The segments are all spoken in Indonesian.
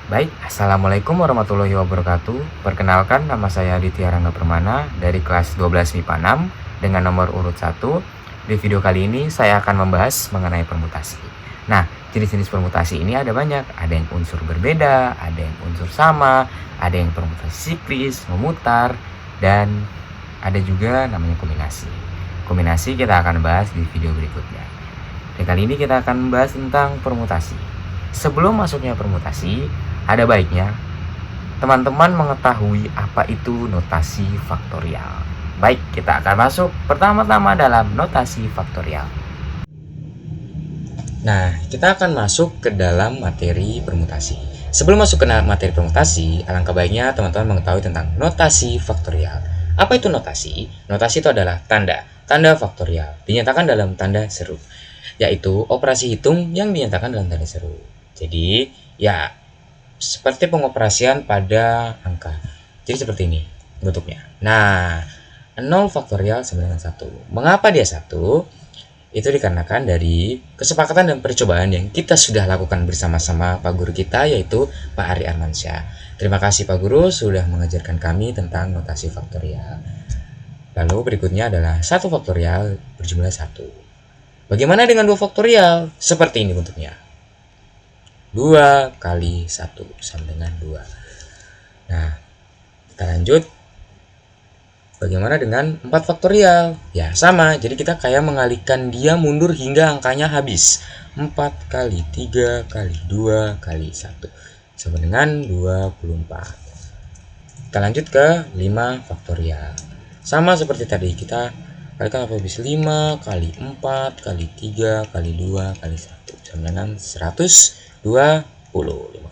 Baik, Assalamualaikum warahmatullahi wabarakatuh. Perkenalkan, nama saya Aditya Rangga Permana dari kelas 12 MIPA 6 dengan nomor urut 1. Di video kali ini saya akan membahas mengenai permutasi. Nah, jenis-jenis permutasi ini ada banyak. Ada yang unsur berbeda, ada yang unsur sama, ada yang permutasi siklis, memutar, dan ada juga namanya kombinasi. Kombinasi kita akan bahas di video berikutnya. Dan kali ini kita akan membahas tentang permutasi. Sebelum masuknya permutasi, ada baiknya teman-teman mengetahui apa itu notasi faktorial. Baik, kita akan masuk pertama-tama dalam notasi faktorial. Nah, kita akan masuk ke dalam materi permutasi. Sebelum masuk ke materi permutasi, alangkah baiknya teman-teman mengetahui tentang notasi faktorial. Apa itu notasi? Notasi itu adalah tanda faktorial dinyatakan dalam tanda seru, yaitu operasi hitung yang dinyatakan dalam tanda seru. Jadi, ya seperti pengoperasian pada angka. Jadi seperti ini bentuknya. Nah, 0 faktorial sama dengan 1. Mengapa dia 1? Itu dikarenakan dari kesepakatan dan percobaan yang kita sudah lakukan bersama-sama Pak Guru kita, yaitu Pak Ari Armansyah. Terima kasih Pak Guru sudah mengajarkan kami tentang notasi faktorial. Lalu berikutnya adalah 1 faktorial berjumlah 1. Bagaimana dengan 2 faktorial? Seperti ini bentuknya. 2 kali 1 sama dengan 2. Nah, kita lanjut. Bagaimana dengan 4 faktorial? Ya, sama. Jadi kita kayak mengalihkan dia mundur hingga angkanya habis. 4 kali 3 kali 2 kali 1 sama dengan 24. Kita lanjut ke 5 faktorial. Sama seperti tadi, kita kalikan habis 5 kali 4 kali 3 kali 2 kali 1 sama dengan 120. 5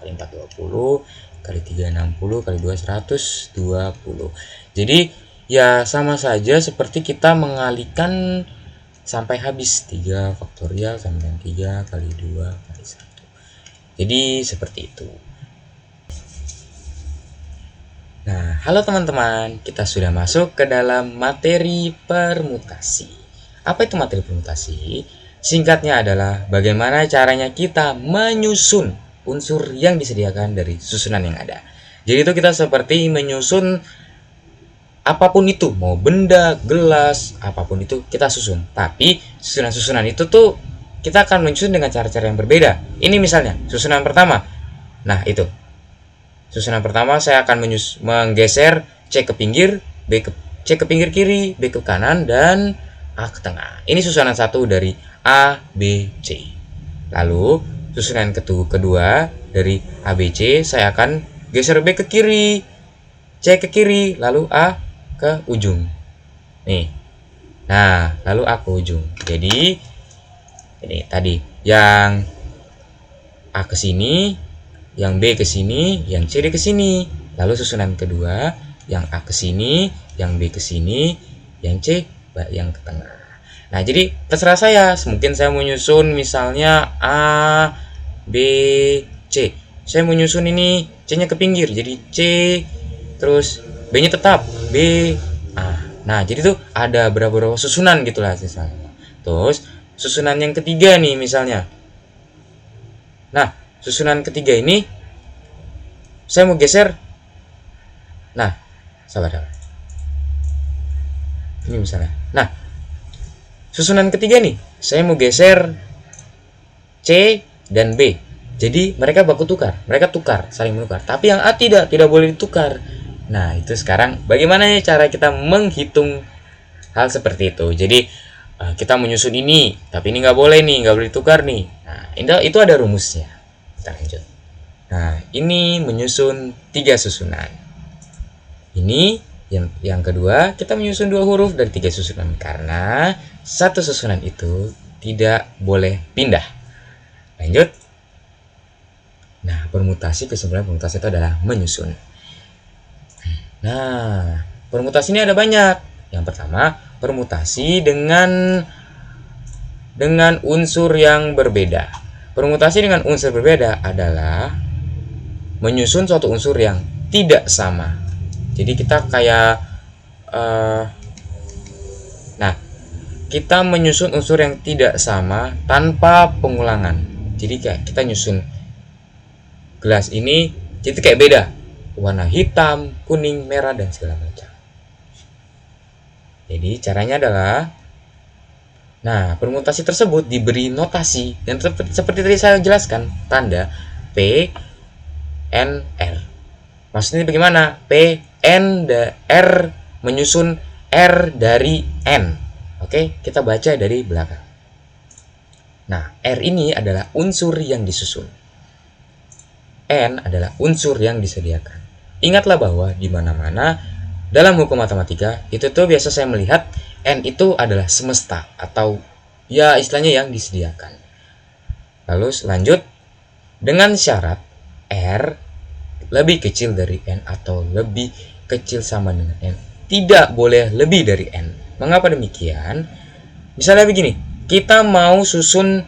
kali 4 20 kali 3 60 kali 2 120. Jadi ya sama saja seperti kita mengalihkan sampai habis 3 faktorial sama dengan 3 kali 2 kali 1. Jadi seperti itu. Nah, halo teman-teman, kita sudah masuk ke dalam materi permutasi. Apa itu materi permutasi? Singkatnya adalah bagaimana caranya kita menyusun unsur yang disediakan dari susunan yang ada. Jadi itu kita seperti menyusun apapun itu, mau benda, gelas, apapun itu kita susun. Tapi susunan-susunan itu tuh kita akan menyusun dengan cara-cara yang berbeda. Ini misalnya susunan pertama. Nah, itu. Susunan pertama saya akan menggeser C ke pinggir, C ke pinggir kiri, B ke kanan, dan A ke tengah. Ini susunan satu dari A, B, C. Lalu susunan kedua dari A, B, C, saya akan geser B ke kiri, C ke kiri, lalu A ke ujung. Nih. Nah, lalu A ke ujung. Jadi ini tadi yang A ke sini, yang B ke sini, yang C ke sini. Lalu susunan kedua, yang A ke sini, yang B ke sini, yang C yang ke tengah. Nah, jadi terserah saya. Mungkin saya mau nyusun misalnya A, B, C. Saya mau nyusun ini C-nya ke pinggir. Jadi C, terus B-nya tetap B, A. Nah, jadi tuh ada beberapa susunan gitulah misalnya. Terus susunan yang ketiga nih misalnya. Nah, susunan ketiga ini saya mau geser. Nah, sabar. Ini misalnya. Nah, susunan ketiga nih, saya mau geser C dan B. Jadi mereka baku tukar, mereka tukar, saling menukar. Tapi yang A tidak boleh ditukar. Nah, itu sekarang bagaimana cara kita menghitung hal seperti itu. Jadi kita menyusun ini, tapi ini nggak boleh nih, nggak boleh ditukar nih. Nah, itu ada rumusnya. Kita lanjut. Nah, ini menyusun 3 susunan. Ini yang kedua, kita menyusun 2 huruf dari 3 susunan karena satu susunan itu tidak boleh pindah. Lanjut. Nah, permutasi, kesimpulan permutasi itu adalah menyusun. Nah, permutasi ini ada banyak. Yang pertama, permutasi dengan unsur yang berbeda. Permutasi dengan unsur berbeda adalah menyusun suatu unsur yang tidak sama. Jadi kita kayak kita menyusun unsur yang tidak sama tanpa pengulangan. Jadi kayak kita nyusun gelas ini Jadi kayak beda. Warna hitam, kuning, merah, dan segala macam. Jadi caranya adalah, nah, permutasi tersebut diberi notasi yang seperti tadi saya jelaskan, tanda P, N, R. Maksudnya bagaimana? P, N, R menyusun R dari N. Oke, kita baca dari belakang. Nah, R ini adalah unsur yang disusun. N adalah unsur yang disediakan. Ingatlah bahwa di mana-mana dalam hukum matematika itu tuh biasa saya melihat N itu adalah semesta atau ya istilahnya yang disediakan. Lalu lanjut dengan syarat R lebih kecil dari N atau lebih kecil sama dengan N. Tidak boleh lebih dari N. Mengapa demikian? Misalnya begini, kita mau susun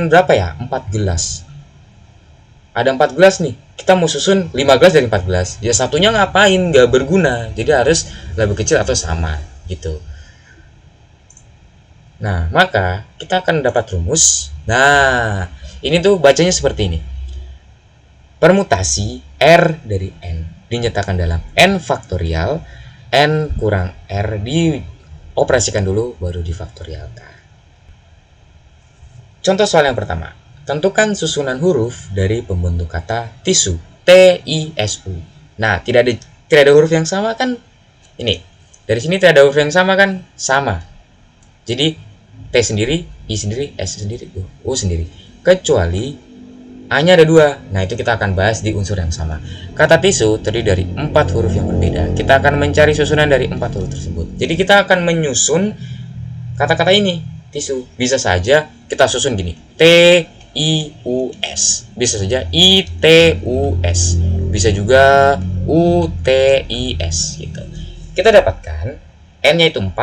berapa ya? 4 gelas. Ada 4 gelas nih. Kita mau susun 5 gelas dari 4 gelas. Ya satunya ngapain? Gak berguna. Jadi harus lebih kecil atau sama gitu. Nah, maka kita akan dapat rumus. Nah, ini tuh bacanya seperti ini. Permutasi R dari N dinyatakan dalam N faktorial. N kurang R dioperasikan dulu baru difaktorialkan. Contoh soal yang pertama. Tentukan susunan huruf dari pembentuk kata tisu. T-I-S-U. Nah, tidak ada huruf yang sama kan? Ini. Dari sini tidak ada huruf yang sama kan? Sama. Jadi T sendiri, I sendiri, S sendiri, U sendiri. Kecuali A-nya ada 2. Nah, itu kita akan bahas di unsur yang sama. Kata tisu terdiri dari 4 huruf yang berbeda. Kita akan mencari susunan dari 4 huruf tersebut. Jadi kita akan menyusun kata-kata ini, tisu. Bisa saja kita susun gini. T-I-U-S. Bisa saja I-T-U-S. Bisa juga U-T-I-S gitu. Kita dapatkan N-nya itu 4.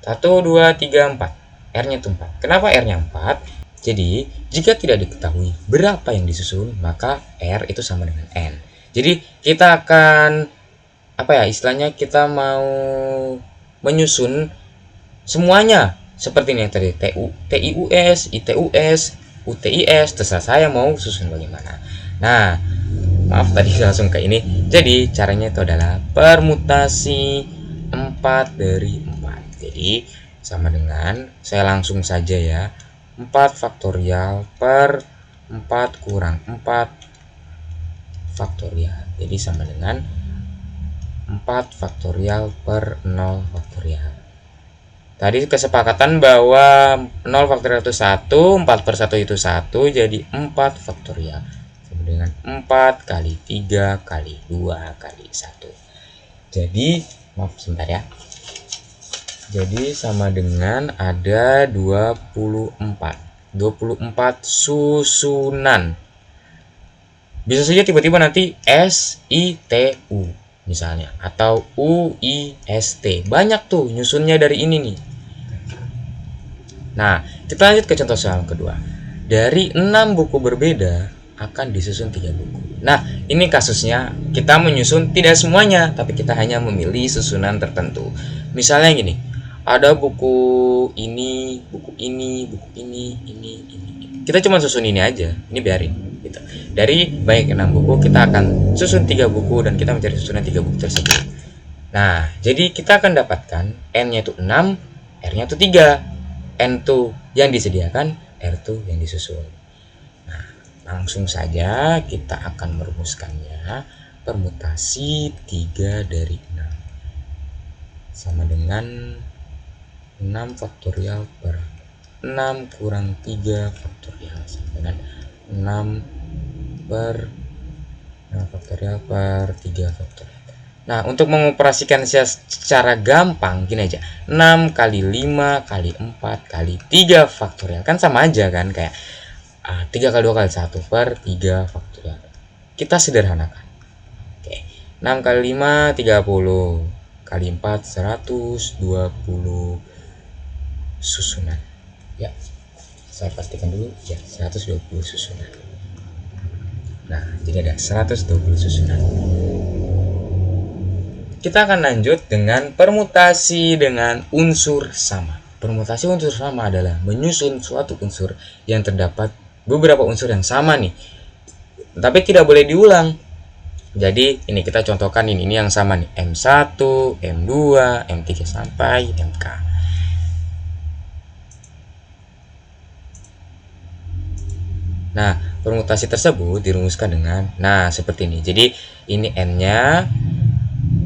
1, 2, 3, 4. R-nya itu 4. Kenapa R-nya 4? Jadi, jika tidak diketahui berapa yang disusun, maka R itu sama dengan N. Jadi, kita akan, istilahnya kita mau menyusun semuanya. Seperti ini yang tadi, T-I-U-S, I-T-U-S, U-T-I-S, terserah saya mau susun bagaimana. Nah, maaf tadi langsung ke ini. Jadi, caranya itu adalah permutasi 4 dari 4. Jadi, sama dengan, saya langsung saja ya. 4 faktorial per 4 kurang 4 faktorial. Jadi sama dengan 4 faktorial per 0 faktorial. Tadi kesepakatan bahwa 0 faktorial itu 1, 4 per 1 itu 1, jadi 4 faktorial. Sama dengan 4 kali 3 kali 2 kali 1. Jadi, maaf sebentar ya. Jadi sama dengan ada 24 susunan. Bisa saja tiba-tiba nanti S-I-T-U misalnya, atau U-I-S-T. Banyak tuh nyusunnya dari ini nih. Nah, kita lanjut ke contoh soal kedua. Dari 6 buku berbeda akan disusun 3 buku. Nah, ini kasusnya kita menyusun tidak semuanya, tapi kita hanya memilih susunan tertentu. Misalnya gini, ada buku ini, buku ini, buku ini. Kita cuma susun ini aja, ini biarin gitu. Dari baik 6 buku, kita akan susun 3 buku dan kita mencari susunan 3 buku tersebut. Nah, jadi kita akan dapatkan N-nya itu 6, R-nya itu 3. N itu yang disediakan, R itu yang disusun. Nah, langsung saja kita akan merumuskannya. Permutasi 3 dari 6 sama dengan 6 faktorial per 6 kurang 3 faktorial sama dengan 6 per 6 faktorial per 3 faktorial. Nah, untuk mengoperasikan secara gampang gini aja. 6 kali 5 kali 4 kali 3 faktorial. Kan sama aja kan, kayak 3 kali 2 kali 1 per 3 faktorial. Kita sederhanakan. Oke. 6 kali 5 30 kali 4 120 susunan. Ya, saya pastikan dulu ya, 120 susunan. Nah, jadi ada 120 susunan. Kita akan lanjut dengan permutasi dengan unsur sama. Permutasi unsur sama adalah menyusun suatu unsur yang terdapat beberapa unsur yang sama nih. tapi tidak boleh diulang. Jadi ini kita contohkan ini yang sama nih, M1, M2, M3 sampai MK. Nah, permutasi tersebut dirumuskan dengan seperti ini. Jadi ini N-nya,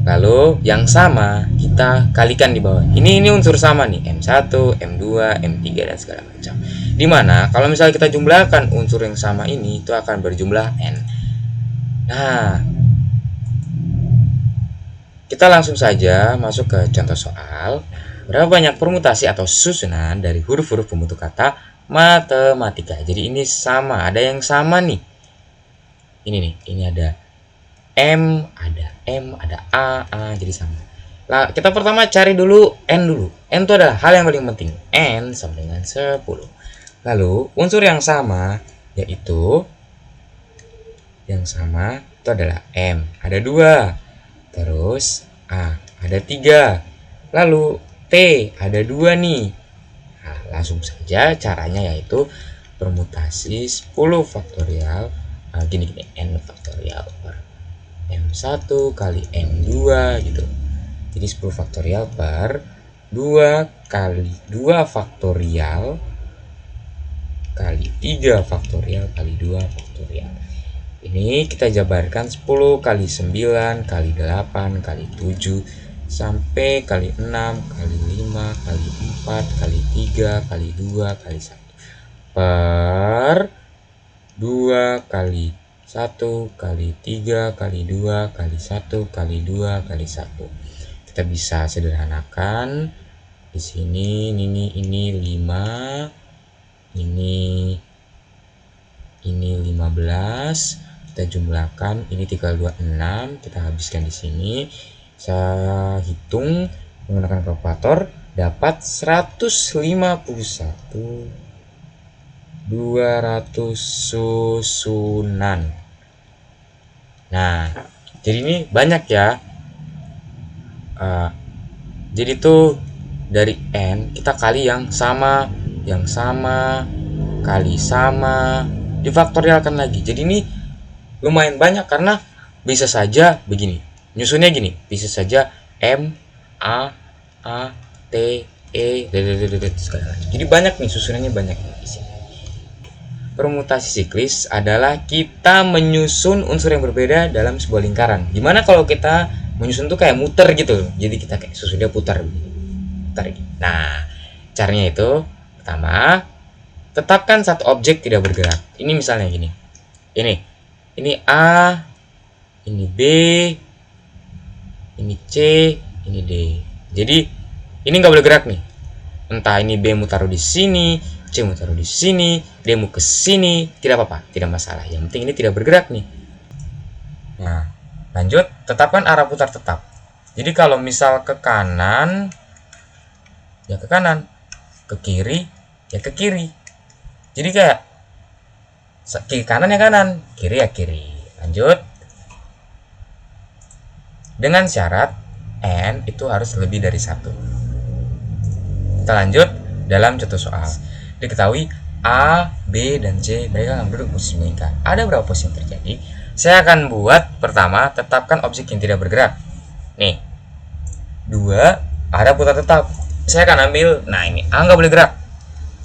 lalu yang sama kita kalikan di bawah. Ini unsur sama nih, M1, M2, M3 dan segala macam. Dimana kalau misalnya kita jumlahkan unsur yang sama ini, itu akan berjumlah N. Nah, kita langsung saja masuk ke contoh soal. Berapa banyak permutasi atau susunan dari huruf-huruf pembentuk kata matematika? Jadi ini sama, ada yang sama nih. Ini nih, ini ada M, ada A, jadi sama. Nah, kita pertama cari dulu N dulu. N itu adalah hal yang paling penting. N sama dengan 10. Lalu unsur yang sama yaitu itu adalah M, ada 2. Terus A ada 3. Lalu T ada 2 nih. Nah, langsung saja caranya yaitu permutasi 10 faktorial gini N faktorial per M1 kali M2 gitu. Jadi 10 faktorial per 2 kali 2 faktorial kali 3 faktorial kali 2 faktorial. Ini kita jabarkan 10 kali 9 kali 8 kali 7 sampai kali 6 kali 5 kali 4 kali 3 kali 2 kali 1 per 2 kali 1 kali 3 kali 2 kali 1 kali 2 kali 1. Kita bisa sederhanakan di sini ini 5, ini 15. Kita jumlahkan, ini 3 kali 2 6, kita habiskan di sini. Saya hitung menggunakan kalkulator, dapat 151 200 susunan. Nah, jadi ini banyak ya. Jadi tuh dari N kita kali yang sama kali sama, difaktorialkan lagi. Jadi ini lumayan banyak karena bisa saja begini. Nyusunnya gini, bisa saja M, A, T, E, segala macam. Jadi banyak nih susunannya, banyak di sini. Permutasi siklis adalah kita menyusun unsur yang berbeda dalam sebuah lingkaran. Gimana kalau kita menyusun tuh kayak muter gitu. Jadi kita kayak susunnya putar begini. Nah, caranya itu pertama, tetapkan satu objek tidak bergerak. Ini misalnya gini. Ini A, ini B, ini C, ini D. Jadi ini nggak boleh gerak nih. Entah ini B mau taruh di sini, C mau taruh di sini, D mau ke sini, tidak apa-apa, tidak masalah. Yang penting ini tidak bergerak nih. Nah, lanjut, tetapkan arah putar tetap. Jadi kalau misal ke kanan, ya ke kanan, ke kiri, ya ke kiri. Jadi kayak kiri kanan ya kanan, kiri ya kiri. Lanjut, dengan syarat N itu harus lebih dari 1. Kita lanjut dalam contoh soal. Diketahui A, B, dan C mereka akan duduk posisi melingkar. Ada berapa posisi yang terjadi? Saya akan buat pertama, tetapkan objek yang tidak bergerak. Nih, 2, arah putar tetap. Saya akan ambil, nah ini A nggak boleh gerak.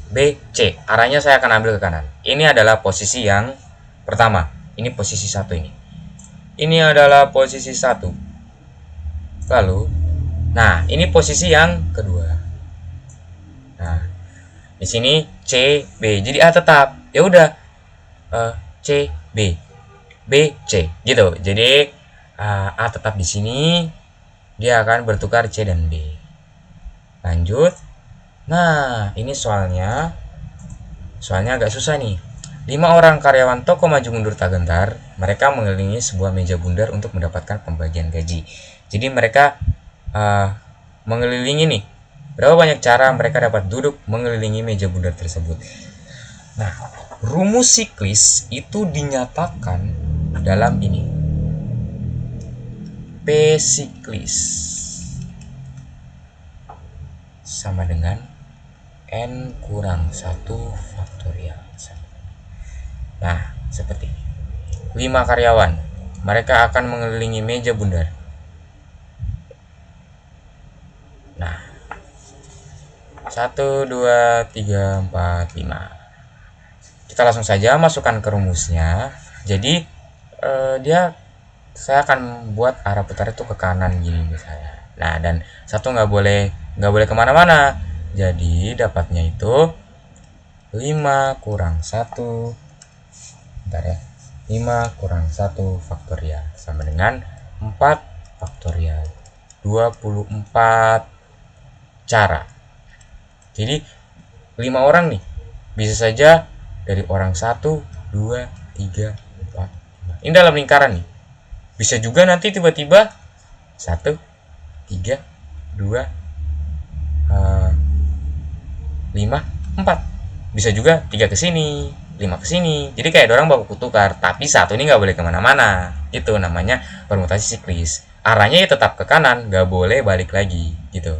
B, C, arahnya saya akan ambil ke kanan. Ini adalah posisi yang pertama. Ini posisi 1 ini. Ini adalah posisi 1. Lalu, nah ini posisi yang kedua. Nah, di sini C, B. Jadi A tetap. Ya udah, C, B, B, C, gitu. Jadi A tetap di sini. Dia akan bertukar C dan B. Lanjut. Nah, ini soalnya agak susah nih. 5 orang karyawan toko maju mundur tak gentar, mereka mengelilingi sebuah meja bundar untuk mendapatkan pembagian gaji. Jadi mereka mengelilingi nih. Berapa banyak cara mereka dapat duduk mengelilingi meja bundar tersebut. Nah, rumus siklis itu dinyatakan dalam ini. P siklis sama dengan N kurang 1 faktorial. Nah, seperti ini. 5 karyawan. Mereka akan mengelilingi meja bundar. Nah, 1, 2, 3, 4, 5. Kita langsung saja masukkan ke rumusnya. Jadi saya akan buat arah putar itu ke kanan gini misalnya. Nah, dan satu nggak boleh kemana-mana. Jadi dapatnya itu 5 kurang 1. Bentar ya. 5 kurang 1 faktorial sama dengan 4 faktorial. 24 cara. Jadi 5 orang nih. Bisa saja dari orang 1, 2, 3, 4, 5. Ini dalam lingkaran nih. Bisa juga nanti tiba-tiba 1, 3, 2, 5, 4. Bisa juga 3 ke sini, 5 ke sini. Jadi kayak orang baku tukar, tapi satu ini nggak boleh kemana-mana. Itu namanya permutasi siklis. Arahnya ya tetap ke kanan, nggak boleh balik lagi gitu.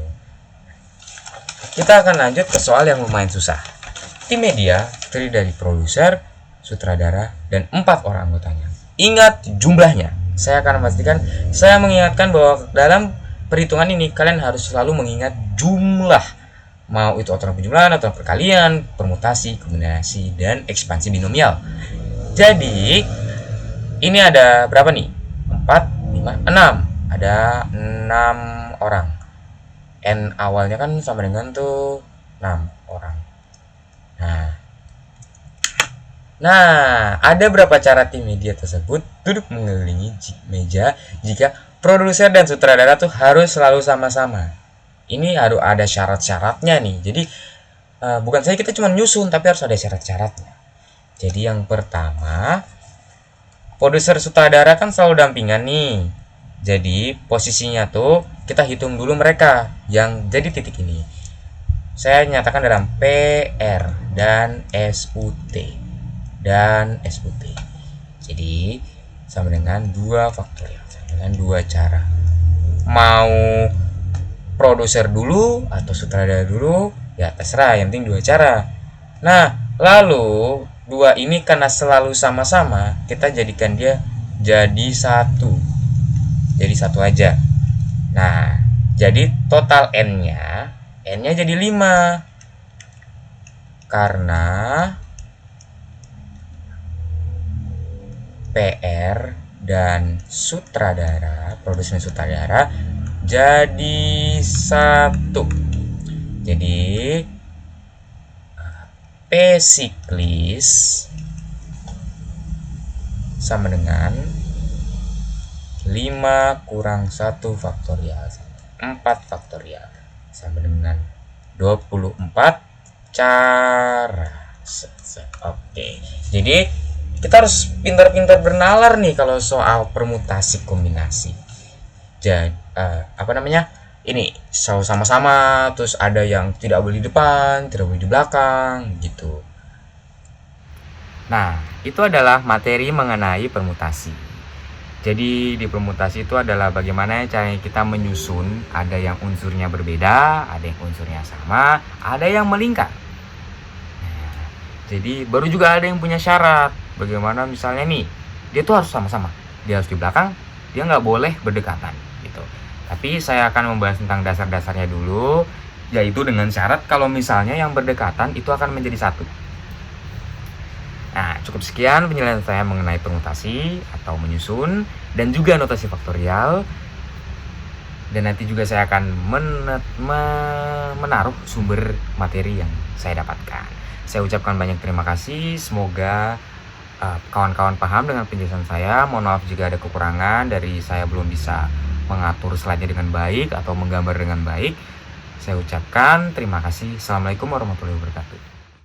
Kita akan lanjut ke soal yang lumayan susah. Tim media terdiri dari produser, sutradara, dan 4 orang anggotanya. Ingat jumlahnya. Saya akan memastikan, saya mengingatkan bahwa dalam perhitungan ini kalian harus selalu mengingat jumlah. Mau itu aturan penjumlahan, aturan perkalian, permutasi, kombinasi, dan ekspansi binomial. Jadi, ini ada berapa nih? 4, 5, 6. Ada 6 orang. N awalnya kan sama dengan tuh 6 orang. Nah, ada berapa cara tim media tersebut duduk mengelilingi meja jika produser dan sutradara tuh harus selalu sama-sama. Ini harus ada syarat-syaratnya nih. Jadi bukan saja kita cuma nyusun, tapi harus ada syarat-syaratnya. Jadi yang pertama, produser sutradara kan selalu dampingan nih. Jadi posisinya tuh kita hitung dulu mereka yang jadi titik ini. Saya nyatakan dalam PR dan SUT. Jadi sama dengan 2 faktorial, sama dengan 2 cara. Mau produser dulu atau sutradara dulu, ya terserah, yang penting 2 cara. Nah, lalu 2 ini karena selalu sama-sama, kita jadikan dia jadi 1. Jadi 1 aja. Nah, jadi total N-nya jadi 5. Karena PR dan sutradara, produser sutradara jadi 1. Jadi P siklis sama dengan 5 kurang 1 faktorial, 4 faktorial sama dengan 24 cara. Oke. Jadi kita harus pintar-pintar bernalar nih kalau soal permutasi kombinasi. Jadi ini selalu sama-sama, terus ada yang tidak boleh di depan, tidak boleh di belakang gitu. Nah, itu adalah materi mengenai permutasi. Jadi di permutasi itu adalah bagaimana caranya kita menyusun, ada yang unsurnya berbeda, ada yang unsurnya sama, ada yang melingkar. Nah, jadi baru juga ada yang punya syarat. Bagaimana misalnya nih, dia tuh harus sama-sama, dia harus di belakang, dia nggak boleh berdekatan gitu. Tapi saya akan membahas tentang dasar-dasarnya dulu, yaitu dengan syarat kalau misalnya yang berdekatan itu akan menjadi 1. Nah, cukup sekian penjelasan saya mengenai permutasi atau menyusun dan juga notasi faktorial. Dan nanti juga saya akan menaruh sumber materi yang saya dapatkan. Saya ucapkan banyak terima kasih, semoga kawan-kawan paham dengan penjelasan saya. Mohon maaf jika ada kekurangan dari saya belum bisa mengatur slide-nya dengan baik atau menggambar dengan baik. Saya ucapkan terima kasih. Assalamualaikum warahmatullahi wabarakatuh.